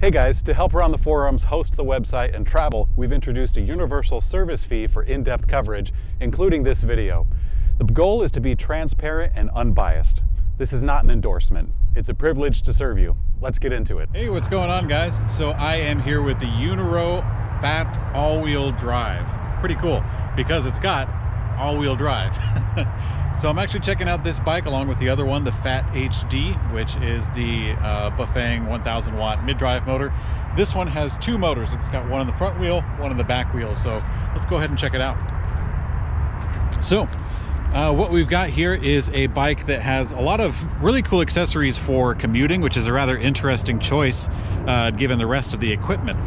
Hey guys, to help Around the Forums host the website and travel, we've introduced a universal service fee for in-depth coverage, including this video. The goal is to be transparent and unbiased. This is not an endorsement. It's a privilege to serve you. Let's get into it. Hey, what's going on, guys? So I am here with the Uniro FAT all-wheel drive. Pretty cool because it's got all-wheel drive. So I'm actually checking out this bike along with the other one, the FAT-AWD, which is the Bafang 1000 watt mid-drive motor. This one has two motors. It's got one on the front wheel, one on the back wheel. So let's go ahead and check it out. So what we've got here is a bike that has a lot of really cool accessories for commuting, which is a rather interesting choice given the rest of the equipment.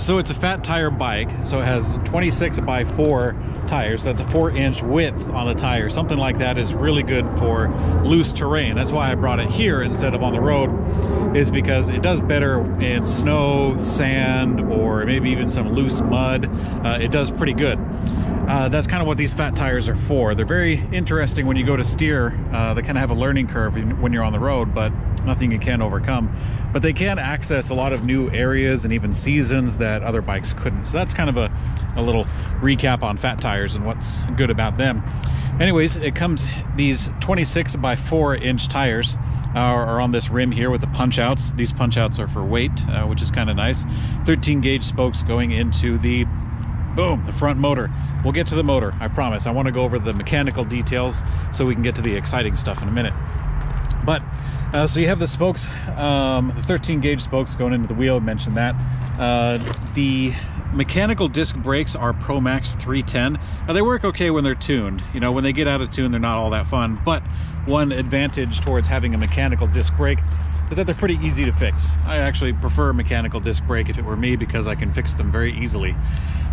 So it's a fat tire bike, so it has 26x4 tires. That's a 4-inch width on the tire. Something like that is really good for loose terrain. That's why I brought it here instead of on the road, is because it does better in snow, sand, or maybe even some loose mud. It does pretty good. That's kind of what these fat tires are for. They're very interesting when you go to steer. They kind of have a learning curve when you're on the road, but nothing you can't overcome. But they can access a lot of new areas and even seasons that other bikes couldn't. So that's kind of a little recap on fat tires and what's good about them. Anyways, it comes, these 26x4-inch tires are on this rim here with the punch outs. These punch outs are for weight, which is kind of nice. 13 gauge spokes going into the the front motor. We'll get to the motor, I promise. I want to go over the mechanical details so we can get to the exciting stuff in a minute. But so you have the spokes, the 13 gauge spokes going into the wheel. I mentioned that. The mechanical disc brakes are Pro Max 310. Now they work okay when they're tuned. You know, when they get out of tune, they're not all that fun. But one advantage towards having a mechanical disc brake is that they're pretty easy to fix. I actually prefer mechanical disc brake if it were me, because I can fix them very easily.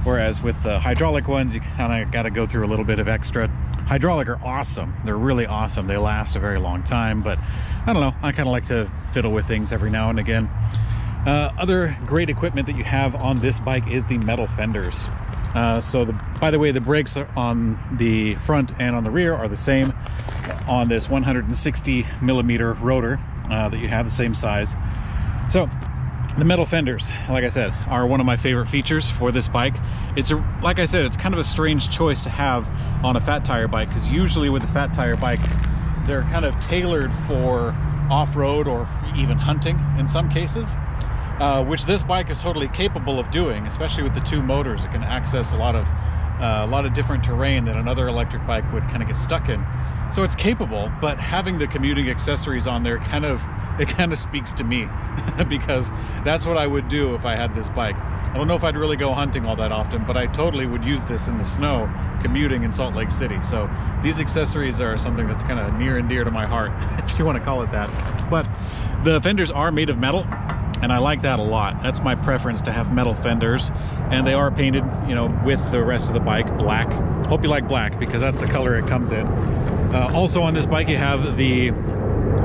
Whereas with the hydraulic ones, you kind of got to go through a little bit of extra. Hydraulic are awesome. They're really awesome. They last a very long time, but I don't know. I kind of like to fiddle with things every now and again. Other great equipment that you have on this bike is the metal fenders. By the way, the brakes on the front and on the rear are the same on this 160 millimeter rotor that you have, the same size. So the metal fenders, like I said, are one of my favorite features for this bike. Like I said, it's kind of a strange choice to have on a fat tire bike, because usually with a fat tire bike, they're kind of tailored for off-road or even hunting in some cases, which this bike is totally capable of doing, especially with the two motors. It can access a lot of different terrain that another electric bike would kind of get stuck in. So it's capable, but having the commuting accessories on there kind of speaks to me because that's what I would do if I had this bike. I don't know if I'd really go hunting all that often, but I totally would use this in the snow commuting in Salt Lake City. So these accessories are something that's kind of near and dear to my heart, if you want to call it that. But the fenders are made of metal, and I like that a lot. That's my preference, to have metal fenders, and they are painted, you know, with the rest of the bike black. Hope you like black, because that's the color it comes in. Also on this bike you have the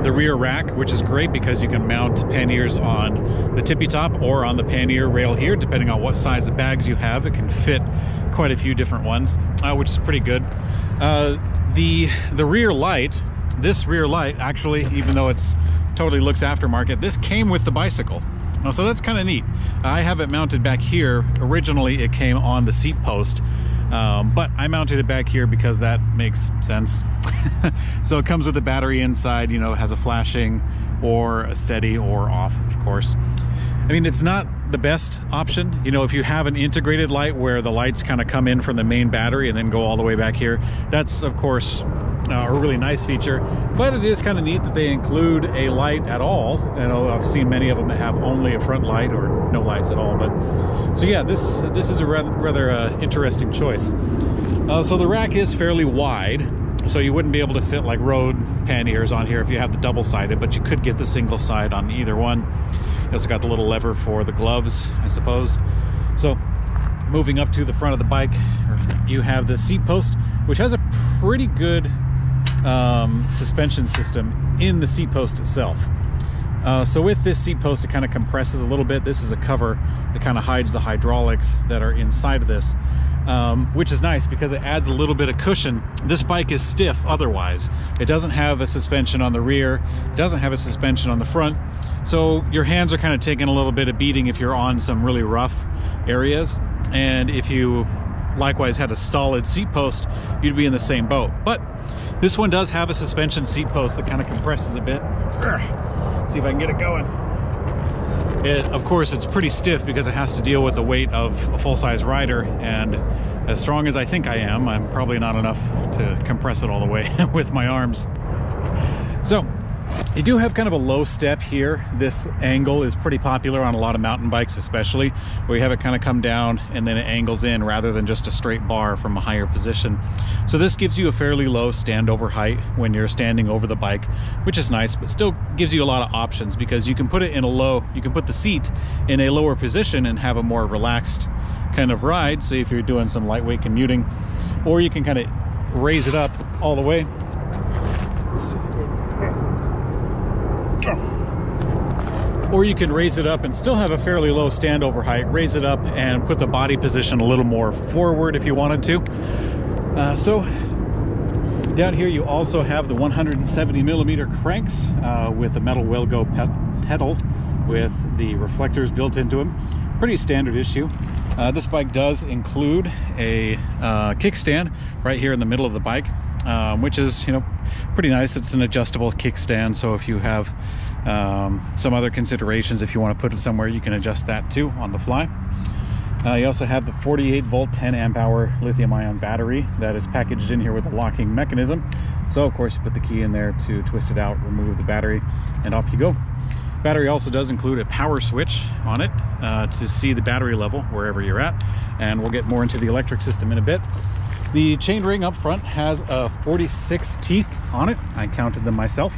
rear rack, which is great because you can mount panniers on the tippy top or on the pannier rail here, depending on what size of bags you have. It can fit quite a few different ones, which is pretty good. The rear light, this rear light, actually, even though it's totally looks aftermarket, this came with the bicycle. So that's kind of neat. I have it mounted back here. Originally it came on the seat post, but I mounted it back here because that makes sense. So it comes with a battery inside, you know, has a flashing or a steady or off, of course. I mean, it's not the best option. You know, if you have an integrated light where the lights kind of come in from the main battery and then go all the way back here, that's of course a really nice feature. But it is kind of neat that they include a light at all. You know, I've seen many of them that have only a front light or no lights at all. But so yeah, this is a rather interesting choice. So the rack is fairly wide, so you wouldn't be able to fit like road panniers on here if you have the double-sided, but you could get the single side on either one. You also got the little lever for the gloves, I suppose. So moving up to the front of the bike, you have the seat post, which has a pretty good suspension system in the seat post itself. So with this seat post, it kind of compresses a little bit. This is a cover that kind of hides the hydraulics that are inside of this, which is nice because it adds a little bit of cushion. This bike is stiff otherwise. It doesn't have a suspension on the rear. It doesn't have a suspension on the front. So your hands are kind of taking a little bit of beating if you're on some really rough areas. And if you likewise had a solid seat post, you'd be in the same boat. But this one does have a suspension seat post that kind of compresses a bit. See if I can get it going. Of course, it's pretty stiff because it has to deal with the weight of a full-size rider, and as strong as I think I am, I'm probably not enough to compress it all the way with my arms. So you do have kind of a low step here. This angle is pretty popular on a lot of mountain bikes, especially where you have it kind of come down and then it angles in rather than just a straight bar from a higher position. So this gives you a fairly low standover height when you're standing over the bike, which is nice, but still gives you a lot of options because you can put it in a low, you can put the seat in a lower position and have a more relaxed kind of ride, say if you're doing some lightweight commuting, or you can kind of raise it up all the way. Let's see. Or you can raise it up and still have a fairly low standover height, raise it up and put the body position a little more forward if you wanted to. So down here you also have the 170mm cranks with a metal Wilgo pedal with the reflectors built into them. Pretty standard issue. This bike does include a kickstand right here in the middle of the bike, which is, you know, pretty nice. It's an adjustable kickstand, so if you have some other considerations, if you want to put it somewhere, you can adjust that too on the fly. You also have the 48-volt 10-amp-hour lithium-ion battery that is packaged in here with a locking mechanism. So of course you put the key in there to twist it out, remove the battery, and off you go. Battery also does include a power switch on it to see the battery level wherever you're at, and we'll get more into the electric system in a bit. The chain ring up front has 46 teeth on it. I counted them myself.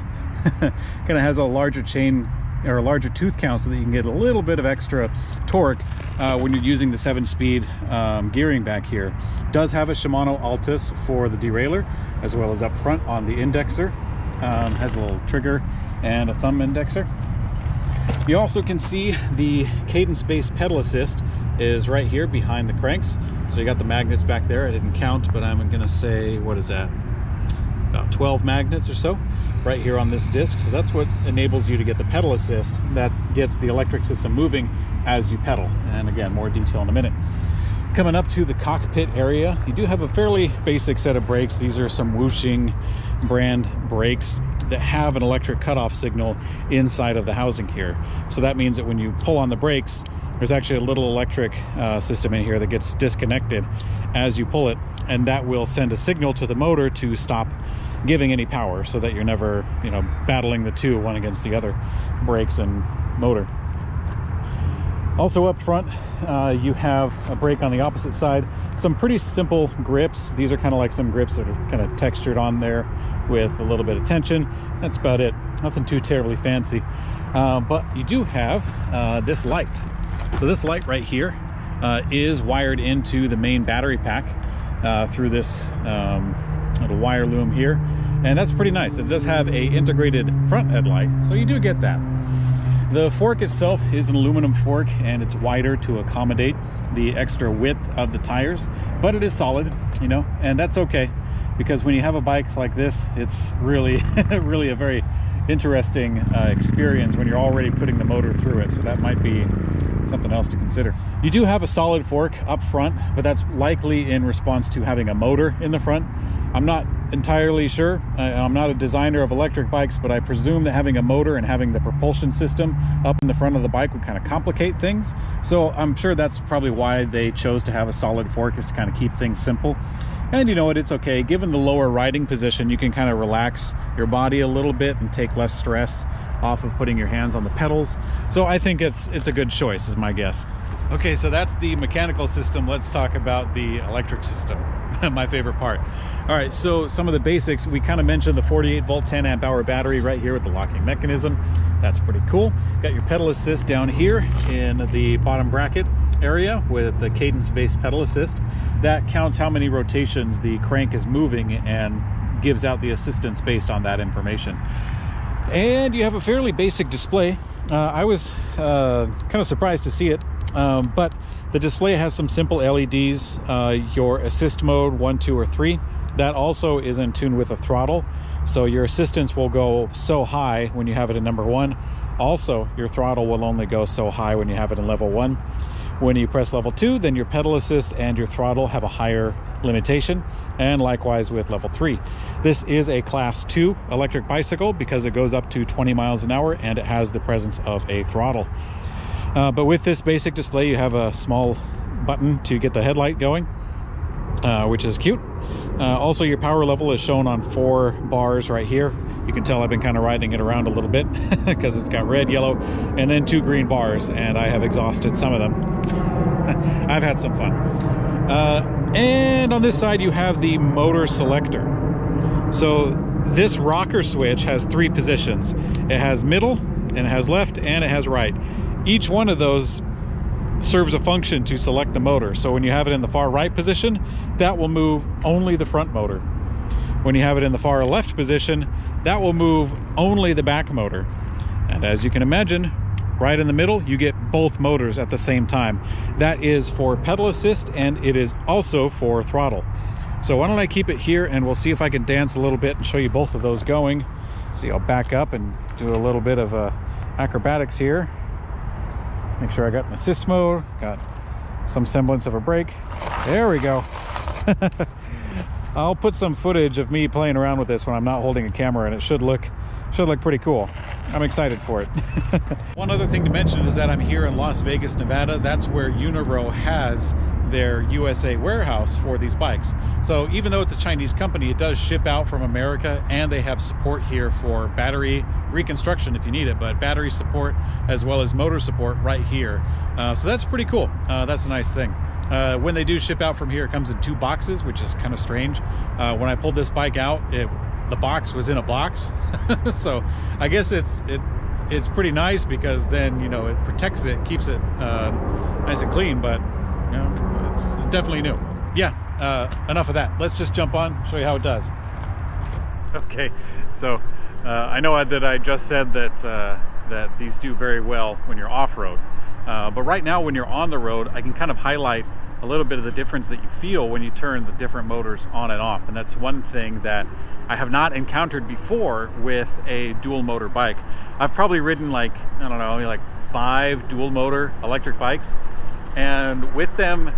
Kind of has a larger chain or a larger tooth count so that you can get a little bit of extra torque when you're using the 7-speed gearing back here. Does have a Shimano Altus for the derailleur as well as up front on the indexer. Has a little trigger and a thumb indexer. You also can see the cadence-based pedal assist is right here behind the cranks. So you got the magnets back there. I didn't count, but I'm gonna say, what is that? About 12 magnets or so right here on this disc. So that's what enables you to get the pedal assist that gets the electric system moving as you pedal. And again, more detail in a minute. Coming up to the cockpit area, you do have a fairly basic set of brakes. These are some Whooshing brand brakes that have an electric cutoff signal inside of the housing here. So that means that when you pull on the brakes, there's actually a little electric system in here that gets disconnected as you pull it, and that will send a signal to the motor to stop giving any power so that you're never, you know, battling the two, one against the other, brakes and motor. Also up front, you have a brake on the opposite side. Some pretty simple grips. These are kind of like some grips that are kind of textured on there with a little bit of tension. That's about it. Nothing too terribly fancy. But you do have this light. So this light right here is wired into the main battery pack through this little wire loom here. And that's pretty nice. It does have a integrated front headlight, so you do get that. The fork itself is an aluminum fork, and it's wider to accommodate the extra width of the tires, but it is solid, you know, and that's okay, because when you have a bike like this, it's really really a very interesting experience when you're already putting the motor through it. So that might be something else to consider. You do have a solid fork up front, but that's likely in response to having a motor in the front. I'm not entirely sure. I'm not a designer of electric bikes, but I presume that having a motor and having the propulsion system up in the front of the bike would kind of complicate things. So I'm sure that's probably why they chose to have a solid fork, is to kind of keep things simple. And you know what, it's okay. Given the lower riding position, you can kind of relax your body a little bit and take less stress off of putting your hands on the pedals. So I think it's a good choice, is my guess. Okay, so that's the mechanical system. Let's talk about the electric system, my favorite part. All right, so some of the basics. We kind of mentioned the 48-volt 10-amp-hour battery right here with the locking mechanism. That's pretty cool. Got your pedal assist down here in the bottom bracket area with the cadence-based pedal assist. That counts how many rotations the crank is moving and gives out the assistance based on that information. And you have a fairly basic display. I was kind of surprised to see it, but the display has some simple LEDs, your assist mode 1, 2, or 3. That also is in tune with the throttle. So your assistance will go so high when you have it in number 1. Also, your throttle will only go so high when you have it in level 1. When you press level 2, then your pedal assist and your throttle have a higher limitation, and likewise with level 3. This is a class 2 electric bicycle because it goes up to 20 miles an hour and it has the presence of a throttle. But with this basic display, you have a small button to get the headlight going, which is cute. Also, your power level is shown on 4 bars right here. You can tell I've been kind of riding it around a little bit because it's got red, yellow, and then 2 green bars, and I have exhausted some of them. I've had some fun. And on this side, you have the motor selector. So this rocker switch has 3 positions. It has middle, and it has left, and it has right. Each one of those serves a function to select the motor. So when you have it in the far right position, that will move only the front motor. When you have it in the far left position, that will move only the back motor. And as you can imagine, right in the middle, you get both motors at the same time. That is for pedal assist, and it is also for throttle. So why don't I keep it here, and we'll see if I can dance a little bit and show you both of those going. See, I'll back up and do a little bit of acrobatics here. Make sure I got an assist mode, got some semblance of a brake. There we go. I'll put some footage of me playing around with this when I'm not holding a camera, and it should look pretty cool. I'm excited for it. One other thing to mention is that I'm here in Las Vegas, Nevada. That's where Uniro has their USA warehouse for these bikes. So even though it's a Chinese company, it does ship out from America, and they have support here for battery reconstruction if you need it, but battery support as well as motor support right here. So that's pretty cool. That's a nice thing. When they do ship out from here, it comes in 2 boxes, which is kind of strange. When I pulled this bike out, the box was in a box. So I guess it's pretty nice because then, you know, it protects it, keeps it nice and clean, but you know, it's definitely new. Yeah, enough of that. Let's just jump on, show you how it does. Okay, so I know that I just said that these do very well when you're off-road, but right now when you're on the road, I can kind of highlight a little bit of the difference that you feel when you turn the different motors on and off. And that's one thing that I have not encountered before with a dual motor bike. I've probably ridden like 5 dual motor electric bikes, and with them,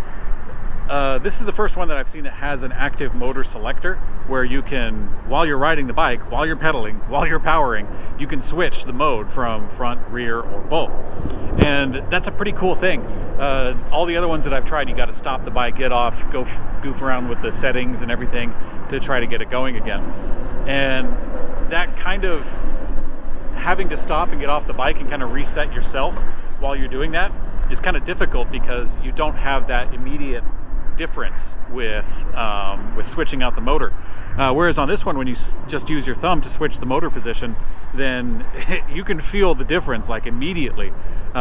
this is the first one that I've seen that has an active motor selector where you can, while you're riding the bike, while you're pedaling, while you're powering, you can switch the mode from front, rear, or both. And that's a pretty cool thing. All the other ones that I've tried, you got to stop the bike, get off, go goof around with the settings and everything to try to get it going again. And that kind of having to stop and get off the bike and kind of reset yourself while you're doing that is kind of difficult because you don't have that immediate difference with switching out the motor. Whereas on this one, when you just use your thumb to switch the motor position, then you can feel the difference like immediately.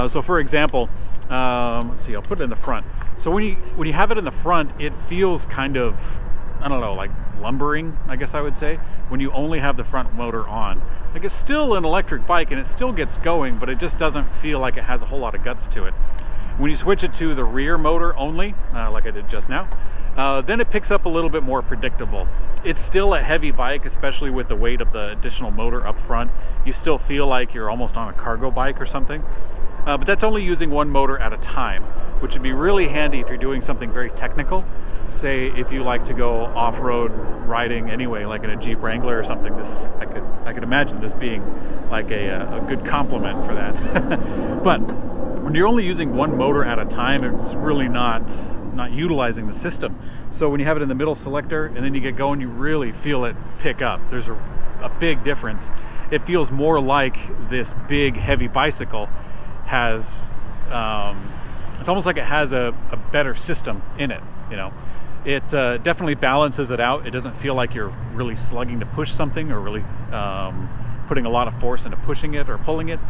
So for example, let's see, I'll put it in the front. So when you have it in the front, it feels kind of, I don't know, like lumbering, I guess I would say, when you only have the front motor on. Like, it's still an electric bike and it still gets going, but it just doesn't feel like it has a whole lot of guts to it. When you switch it to the rear motor only, like I did just now, then it picks up a little bit more predictable. It's still a heavy bike, especially with the weight of the additional motor up front. You still feel like you're almost on a cargo bike or something. But that's only using one motor at a time, which would be really handy if you're doing something very technical. Say if you like to go off-road riding anyway, like in a Jeep Wrangler or something. This I could imagine this being like a good complement for that. But when you're only using one motor at a time, it's really not utilizing the system. So when you have it in the middle selector and then you get going, you really feel it pick up. There's a big difference. It feels more like this big heavy bicycle has, it's almost like it has a better system in it, you know. It definitely balances it out. It doesn't feel like you're really slugging to push something or really putting a lot of force into pushing it or pulling it.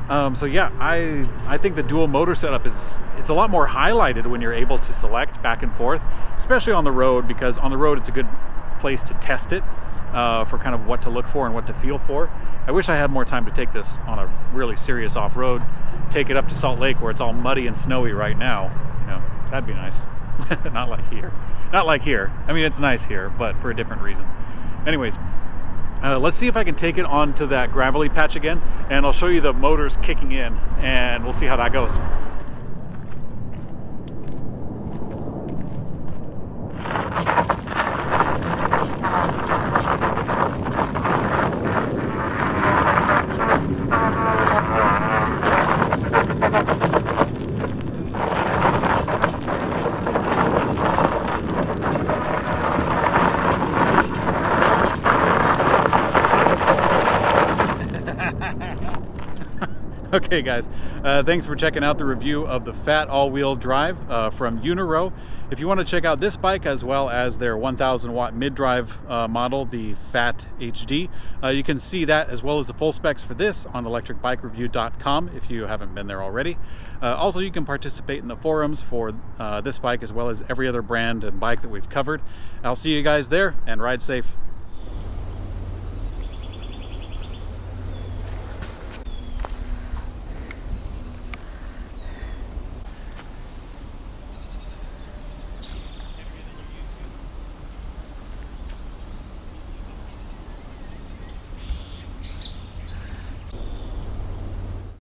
So yeah, I think the dual motor setup it's a lot more highlighted when you're able to select back and forth, especially on the road, because on the road it's a good place to test it. for kind of what to look for and what to feel for. I wish I had more time to take this on a really serious off-road, take it up to Salt Lake where it's all muddy and snowy right now. You know, that'd be nice. Not like here. Not like here. I mean, it's nice here, but for a different reason. Anyways, let's see if I can take it onto that gravelly patch again, and I'll show you the motors kicking in, and we'll see how that goes. Okay guys, thanks for checking out the review of the FAT all-wheel drive from Uniro. If you want to check out this bike as well as their 1000 watt mid-drive model, the FAT-AWD, you can see that as well as the full specs for this on electricbikereview.com if you haven't been there already. Also, you can participate in the forums for this bike as well as every other brand and bike that we've covered. I'll see you guys there, and ride safe.